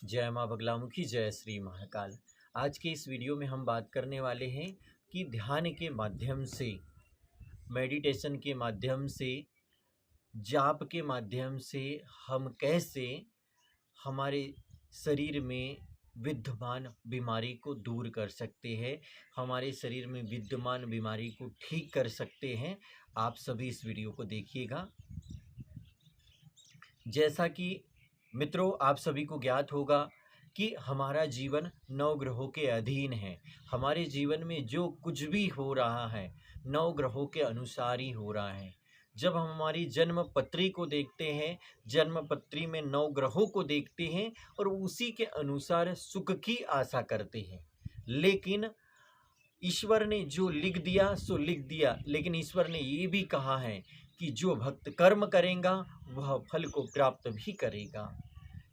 जय माँ बगलामुखी, जय श्री महाकाल। आज के इस वीडियो में हम बात करने वाले हैं कि ध्यान के माध्यम से, मेडिटेशन के माध्यम से, जाप के माध्यम से हम कैसे हमारे शरीर में विद्यमान बीमारी को दूर कर सकते हैं, हमारे शरीर में विद्यमान बीमारी को ठीक कर सकते हैं। आप सभी इस वीडियो को देखिएगा। जैसा कि मित्रों आप सभी को ज्ञात होगा कि हमारा जीवन 9 ग्रहों के अधीन है। हमारे जीवन में जो कुछ भी हो रहा है 9 ग्रहों के अनुसार ही हो रहा है। जब हम हमारी जन्म पत्री को देखते हैं, जन्म पत्री में 9 ग्रहों को देखते हैं और उसी के अनुसार सुख की आशा करते हैं। लेकिन ईश्वर ने जो लिख दिया सो लिख दिया, लेकिन ईश्वर ने ये भी कहा है कि जो भक्त कर्म करेगा वह फल को प्राप्त भी करेगा।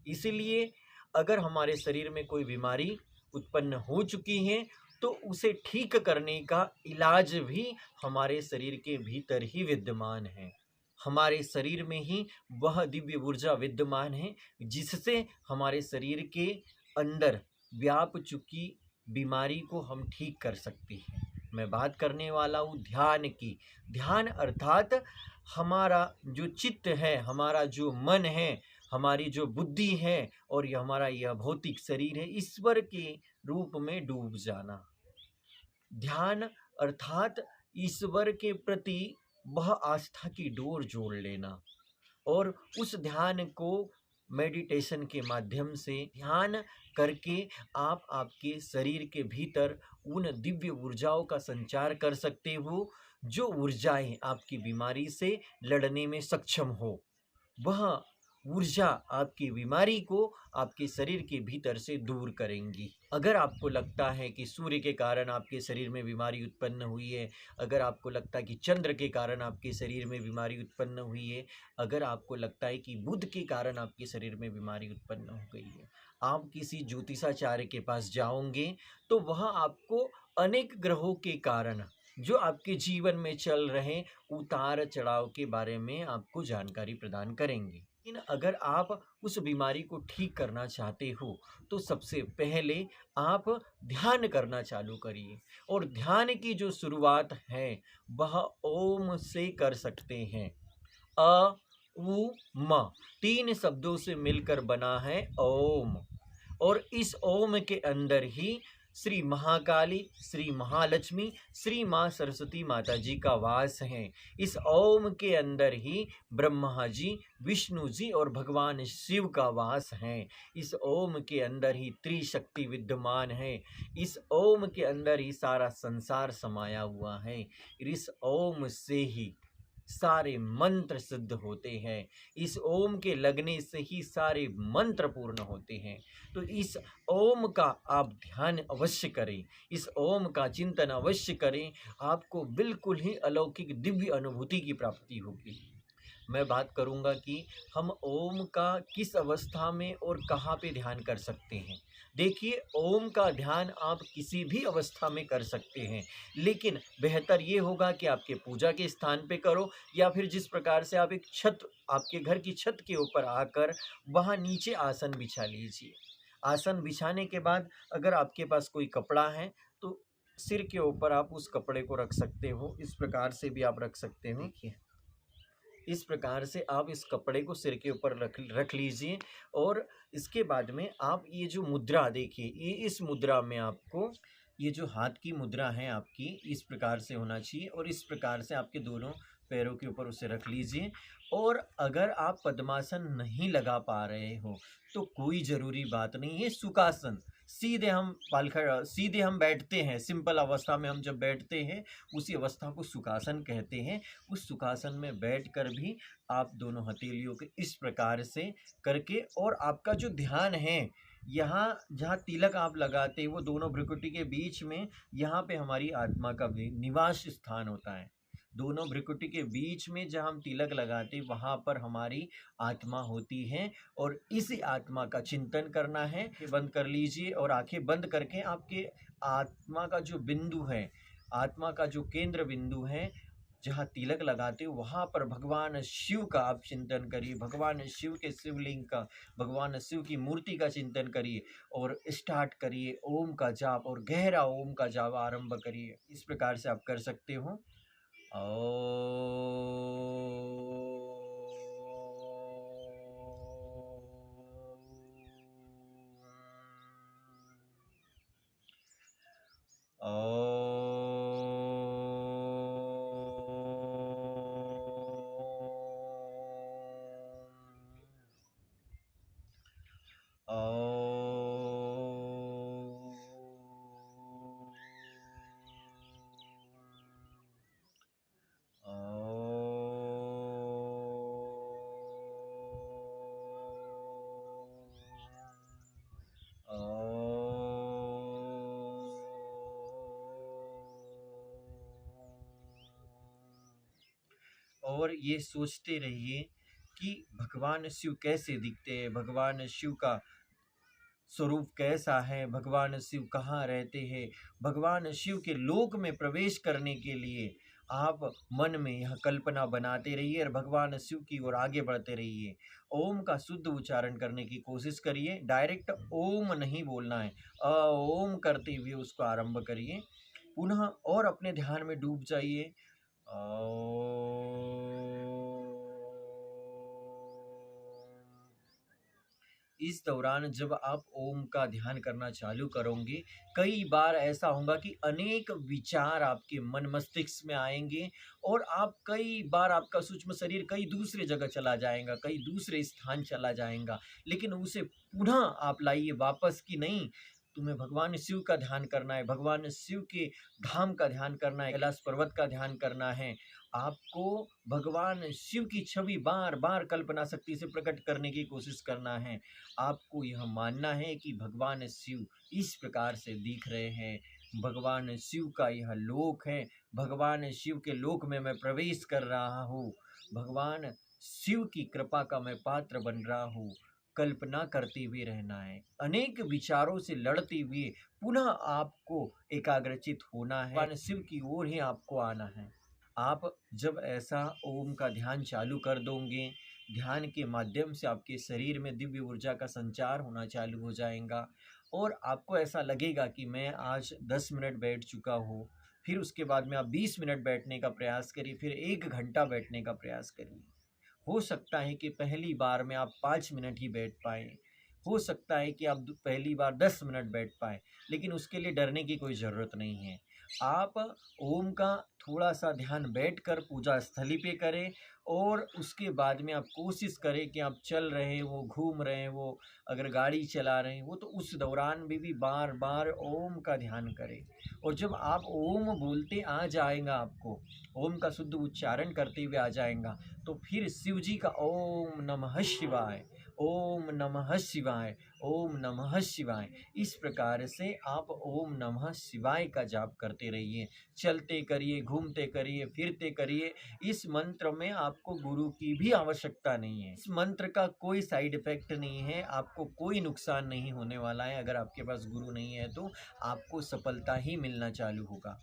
इसलिए अगर हमारे शरीर में कोई बीमारी उत्पन्न हो चुकी है तो उसे ठीक करने का इलाज भी हमारे शरीर के भीतर ही विद्यमान है। हमारे शरीर में ही वह दिव्य ऊर्जा विद्यमान है जिससे हमारे शरीर के अंदर व्याप चुकी बीमारी को हम ठीक कर सकते हैं। मैं बात करने वाला हूँ ध्यान की। ध्यान अर्थात हमारा जो चित्त है, हमारा जो मन है, हमारी जो बुद्धि है और यह हमारा यह भौतिक शरीर है, ईश्वर के रूप में डूब जाना। ध्यान अर्थात ईश्वर के प्रति वह आस्था की डोर जोड़ लेना और उस ध्यान को मेडिटेशन के माध्यम से ध्यान करके आप आपके शरीर के भीतर उन दिव्य ऊर्जाओं का संचार कर सकते हो जो ऊर्जाएं आपकी बीमारी से लड़ने में सक्षम हो। वह ऊर्जा आपकी बीमारी को आपके शरीर के भीतर से दूर करेंगी। अगर आपको लगता है कि सूर्य के कारण आपके शरीर में बीमारी उत्पन्न हुई है, अगर आपको लगता है कि चंद्र के कारण आपके शरीर में बीमारी उत्पन्न हुई है, अगर आपको लगता है कि बुध के कारण आपके शरीर में बीमारी उत्पन्न हो गई है, आप किसी ज्योतिषाचार्य के पास जाओगे तो वह आपको अनेक ग्रहों के कारण जो आपके जीवन में चल रहे उतार चढ़ाव के बारे में आपको जानकारी प्रदान करेंगे। लेकिन अगर आप उस बीमारी को ठीक करना चाहते हो तो सबसे पहले आप ध्यान करना चालू करिए। और ध्यान की जो शुरुआत है वह ओम से कर सकते हैं। अ उ म 3 शब्दों से मिलकर बना है ओम। और इस ओम के अंदर ही श्री महाकाली, श्री महालक्ष्मी, श्री माँ सरस्वती माता जी का वास है। इस ओम के अंदर ही ब्रह्मा जी, विष्णु जी और भगवान शिव का वास है। इस ओम के अंदर ही त्रिशक्ति विद्यमान है। इस ओम के अंदर ही सारा संसार समाया हुआ है। इस ओम से ही सारे मंत्र सिद्ध होते हैं। इस ओम के लगने से ही सारे मंत्र पूर्ण होते हैं। तो इस ओम का आप ध्यान अवश्य करें, इस ओम का चिंतन अवश्य करें। आपको बिल्कुल ही अलौकिक दिव्य अनुभूति की प्राप्ति होगी। मैं बात करूंगा कि हम ओम का किस अवस्था में और कहाँ पे ध्यान कर सकते हैं। देखिए, ओम का ध्यान आप किसी भी अवस्था में कर सकते हैं, लेकिन बेहतर ये होगा कि आपके पूजा के स्थान पे करो या फिर जिस प्रकार से आप एक छत, आपके घर की छत के ऊपर आकर वहाँ नीचे आसन बिछा लीजिए। आसन बिछाने के बाद अगर आपके पास कोई कपड़ा है तो सिर के ऊपर आप उस कपड़े को रख सकते हो। इस प्रकार से भी आप रख सकते हो। देखिए, इस प्रकार से आप इस कपड़े को सिर के ऊपर रख लीजिए। और इसके बाद में आप ये जो मुद्रा देखिए, ये इस मुद्रा में आपको ये जो हाथ की मुद्रा है आपकी इस प्रकार से होना चाहिए और इस प्रकार से आपके दोनों पैरों के ऊपर उसे रख लीजिए। और अगर आप पद्मासन नहीं लगा पा रहे हो तो कोई ज़रूरी बात नहीं है। सुखासन, सीधे हम बैठते हैं, सिंपल अवस्था में हम जब बैठते हैं उसी अवस्था को सुखासन कहते हैं। उस सुखासन में बैठकर भी आप दोनों हथेलियों के इस प्रकार से करके और आपका जो ध्यान है यहाँ जहाँ तिलक आप लगाते हैं वो दोनों भ्रुकुटी के बीच में, यहाँ पे हमारी आत्मा का निवास स्थान होता है। दोनों भ्रुकुटी के बीच में जहाँ हम तिलक लगाते वहाँ पर हमारी आत्मा होती है और इसी आत्मा का चिंतन करना है। बंद कर लीजिए और आंखें बंद करके आपके आत्मा का जो बिंदु है, आत्मा का जो केंद्र बिंदु है, जहाँ तिलक लगाते हो वहाँ पर भगवान शिव का आप चिंतन करिए, भगवान शिव के शिवलिंग का, भगवान शिव की मूर्ति का चिंतन करिए और स्टार्ट करिए ओम का जाप और गहरा ओम का जाप आरंभ करिए। इस प्रकार से आप कर सकते हो। और ये सोचते रहिए कि भगवान शिव कैसे दिखते हैं, भगवान शिव का स्वरूप कैसा है, भगवान शिव कहाँ रहते हैं। भगवान शिव के लोक में प्रवेश करने के लिए आप मन में यह कल्पना बनाते रहिए और भगवान शिव की ओर आगे बढ़ते रहिए। ओम का शुद्ध उच्चारण करने की कोशिश करिए, डायरेक्ट ओम नहीं बोलना है, ओम करते हुए उसको आरंभ करिए। पुनः और अपने ध्यान में डूब जाइए। इस दौरान जब आप ओम का ध्यान करना चालू करोगे, कई बार ऐसा होगा कि अनेक विचार आपके मन मस्तिष्क में आएंगे और आप कई बार आपका सूक्ष्म शरीर कई दूसरे जगह चला जाएगा, कई दूसरे स्थान चला जाएगा, लेकिन उसे पुनः आप लाइए वापस कि नहीं, तुम्हें भगवान शिव का ध्यान करना है, भगवान शिव के धाम का ध्यान करना है, कैलाश पर्वत का ध्यान करना है। आपको भगवान शिव की छवि बार बार कल्पना शक्ति से प्रकट करने की कोशिश करना है। आपको यह मानना है कि भगवान शिव इस प्रकार से दिख रहे हैं, भगवान शिव का यह लोक है, भगवान शिव के लोक में मैं प्रवेश कर रहा हूँ, भगवान शिव की कृपा का मैं पात्र बन रहा हूँ। कल्पना करते हुए रहना है, अनेक विचारों से लड़ते हुए पुनः आपको एकाग्रचित होना है, भगवान शिव की ओर ही आपको आना है। आप जब ऐसा ओम का ध्यान चालू कर दोगे, ध्यान के माध्यम से आपके शरीर में दिव्य ऊर्जा का संचार होना चालू हो जाएगा और आपको ऐसा लगेगा कि मैं आज 10 मिनट बैठ चुका हूँ। फिर उसके बाद में आप 20 मिनट बैठने का प्रयास करिए, फिर 1 घंटा बैठने का प्रयास करिए। हो सकता है कि पहली बार में आप 5 मिनट ही बैठ पाएँ, हो सकता है कि आप पहली बार 10 मिनट बैठ पाएँ, लेकिन उसके लिए डरने की कोई ज़रूरत नहीं है। आप ओम का थोड़ा-सा ध्यान बैठकर पूजा स्थली पे करें और उसके बाद में आप कोशिश करें कि आप चल रहे हो, घूम रहे हो, अगर गाड़ी चला रहे हो तो उस दौरान में भी बार-बार ओम का ध्यान करें। और जब आप ओम बोलते आ जाएगा आपको, ओम का शुद्ध उच्चारण करते हुए आ जाएगा, तो फिर शिव जी का ओम नमः शिवाय, ओम नमः शिवाय, ओम नमः शिवाय, इस प्रकार से आप ओम नमः शिवाय का जाप करते रहिए। चलते करिए, घूमते करिए, फिरते करिए। इस मंत्र में आपको गुरु की भी आवश्यकता नहीं है। इस मंत्र का कोई साइड इफ़ेक्ट नहीं है, आपको कोई नुकसान नहीं होने वाला है। अगर आपके पास गुरु नहीं है तो आपको सफलता ही मिलना चालू होगा।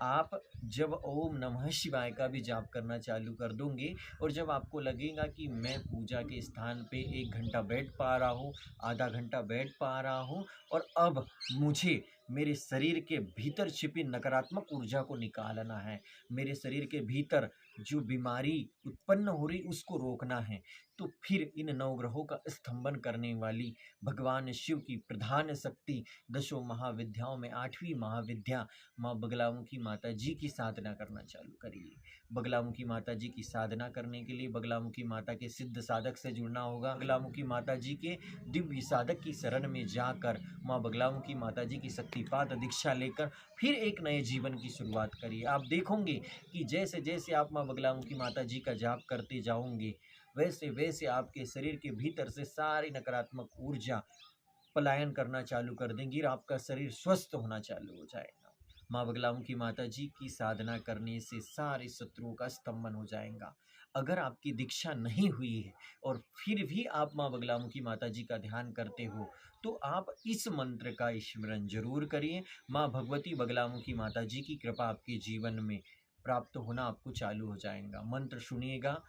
आप जब ओम नमः शिवाय का भी जाप करना चालू कर दोगे और जब आपको लगेगा कि मैं पूजा के स्थान पे 1 घंटा बैठ पा रहा हूँ, आधा घंटा बैठ पा रहा हूँ और अब मुझे मेरे शरीर के भीतर छिपी नकारात्मक ऊर्जा को निकालना है, मेरे शरीर के भीतर जो बीमारी उत्पन्न हो रही उसको रोकना है, तो फिर इन नवग्रहों का स्तंभन करने वाली भगवान शिव की प्रधान शक्ति दशों महाविद्याओं में 8वीं महाविद्या माँ बगलामुखी माता जी की साधना करना चालू करिए। बगलामुखी माता जी की साधना करने के लिए बगलामुखी माता के सिद्ध साधक से जुड़ना होगा। बगलामुखी माता जी के दिव्य साधक की शरण में जाकर माँ बगलामुखी माता जी की शक्तिपात दीक्षा लेकर फिर एक नए जीवन की शुरुआत करिए। आप देखोगे कि जैसे जैसे आप माँ बगलामुखी माता जी का जाप करते जाओगे, वैसे वैसे आपके शरीर के भीतर से सारी नकारात्मक ऊर्जा पलायन करना चालू कर देंगी और आपका शरीर स्वस्थ होना चालू हो जाएगा। माँ बगलामुखी माता जी की साधना करने से सारे शत्रुओं का स्तंभन हो जाएगा। अगर आपकी दीक्षा नहीं हुई है और फिर भी आप माँ बगलामुखी माता जी का ध्यान करते हो, तो आप इस मंत्र का स्मरण जरूर करिए। माँ भगवती बगलामुखी माता जी की कृपा आपके जीवन में प्राप्त होना आपको चालू हो जाएगा। मंत्र सुनिएगा,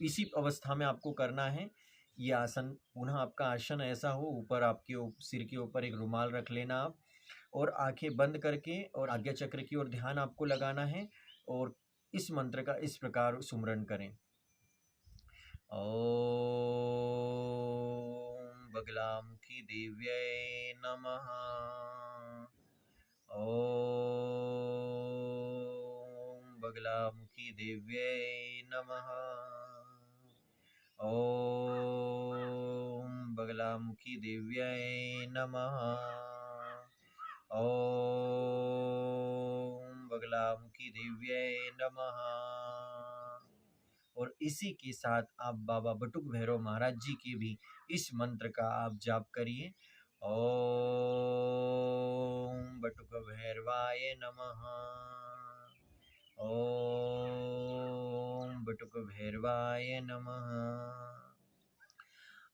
इसी अवस्था में आपको करना है। ये आसन पुनः आपका आसन ऐसा हो, ऊपर आपके सिर के ऊपर एक रुमाल रख लेना आप, और आंखें बंद करके और आज्ञा चक्र की ओर ध्यान आपको लगाना है और इस मंत्र का इस प्रकार सुमरन करें। ओम बगलामुखी देव्यै नमः। ओम बगलामुखी देव्यै नमः। ओम बगलामुखी देव्यै नमः। ओम बगलामुखी देव्यै नमः। और इसी के साथ आप बाबा बटुक भैरव महाराज जी के भी इस मंत्र का आप जाप करिए। ओम बटुक भैरवाय नमः। ओम बटुक भैरवाय नमः।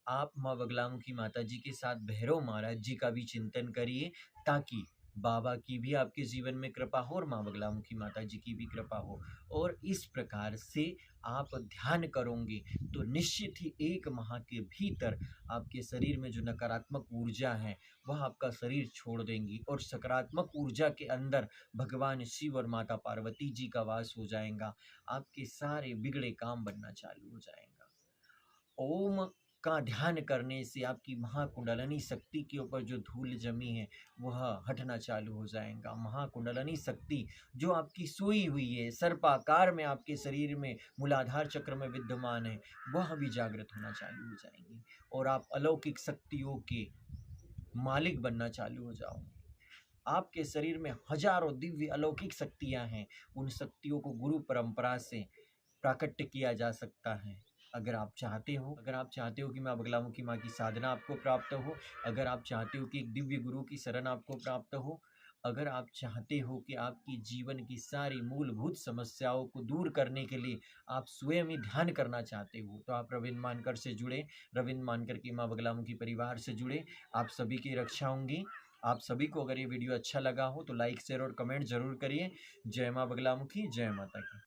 आप माँ बगलामुखी माता जी के साथ भैरव महाराज जी का भी चिंतन करिए, ताकि बाबा की भी आपके जीवन में कृपा हो और माँ बगलामुखी माता जी की भी कृपा हो। और इस प्रकार से आप ध्यान करोगे तो निश्चित ही 1 माह के भीतर आपके शरीर में जो नकारात्मक ऊर्जा है वह आपका शरीर छोड़ देंगी और सकारात्मक ऊर्जा के अंदर भगवान शिव और माता पार्वती जी का वास हो जाएगा। आपके सारे बिगड़े काम बनना चालू हो जाएगा। ओम का ध्यान करने से आपकी महाकुंडलिनी शक्ति के ऊपर जो धूल जमी है वह हटना चालू हो जाएगा। महाकुंडलिनी शक्ति जो आपकी सोई हुई है, सर्पाकार में आपके शरीर में मूलाधार चक्र में विद्यमान है, वह भी जागृत होना चालू हो जाएंगी और आप अलौकिक शक्तियों के मालिक बनना चालू हो जाओगे। आपके शरीर में हजारों दिव्य अलौकिक शक्तियां हैं। उन शक्तियों को गुरु परंपरा से प्राकट्य किया जा सकता है। अगर आप चाहते हो कि माँ बगलामुखी माँ की साधना आपको प्राप्त हो, अगर आप चाहते हो कि एक दिव्य गुरु की शरण आपको प्राप्त हो, अगर आप चाहते हो कि आपकी जीवन की सारी मूलभूत समस्याओं को दूर करने के लिए आप स्वयं ही ध्यान करना चाहते हो, तो आप रविंद्र मानकर से जुड़े, रविंद्र मानकर की माँ बगलामुखी परिवार से जुड़े। आप सभी की रक्षा होंगी। आप सभी को अगर ये वीडियो अच्छा लगा हो तो लाइक, शेयर और कमेंट जरूर करिए। जय माँ बगलामुखी, जय माता की।